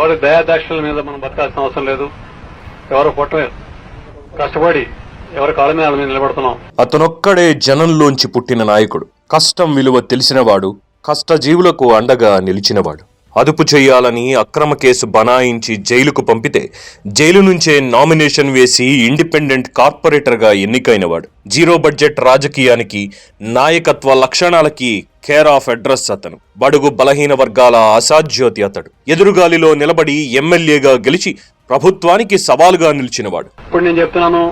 ఎవరి దయాదాక్షల మీద మనం బతకాల్సిన అవసరం లేదు. ఎవరు పుట్టలేదు, కష్టపడి ఎవరి కాళ్ళ మీద నిలబడుతున్నాం. అతనొక్కడే జనంలోంచి పుట్టిన నాయకుడు. కష్టం విలువ తెలిసినవాడు, కష్టజీవులకు అండగా నిలిచినవాడు. అదుపు చేయాలని అక్రమ కేసు బనాయించి జైలుకు పంపితే జైలు నుంచే నామినేషన్ వేసి ఇండిపెండెంట్ కార్పొరేటర్గా ఎన్నికైనవాడు. జీరో బడ్జెట్ రాజకీయానికి, నాయకత్వ లక్షణాలకి కేర్ ఆఫ్ అడ్రస్ అతను. బడుగు బలహీన వర్గాల అసాధ్యోతి అతడు. ఎదురుగాలిలో నిలబడి ఎమ్మెల్యేగా గెలిచి ప్రభుత్వానికి సవాలుగా నిలిచినవాడు. ఇప్పుడు నేను చెప్తున్నాను,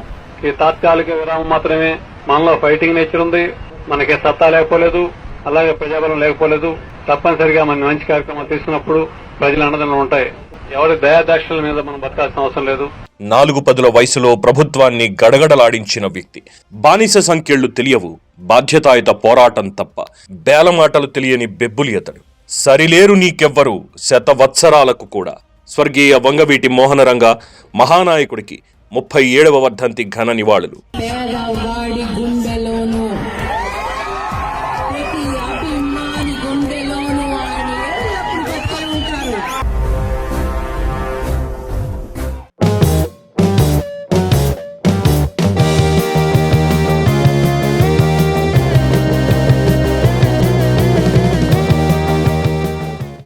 ఈ తాత్కాలిక విరామం మాత్రమే. మనలో ఫైటింగ్ నేచర్ ఉంది, మనకి సత్తా లేకపోలేదు, అలాగే ప్రజాబలం లేకపోలేదు. తప్పనిసరిగా మన మంచి కార్యక్రమాలు తీసుకున్నప్పుడు ప్రజల అండదండలు ఉంటాయి. ఎవరి దయాదాక్షల మీద మనం బతకాల్సిన అవసరం లేదు. 4 పదుల వయసులో ప్రభుత్వాన్ని గడగడలాడించిన వ్యక్తి. బానిస సంఖ్యలు తెలియవు, బాధ్యతాయుత పోరాటం తప్ప బేలమాటలు తెలియని బెబ్బులి అతడు. సరిలేరు నీకెవ్వరు శతవత్సరాలకు కూడా. స్వర్గీయ వంగవీటి మోహనరంగ మహానాయకుడికి 37వ వర్ధంతి ఘన నివాళులు.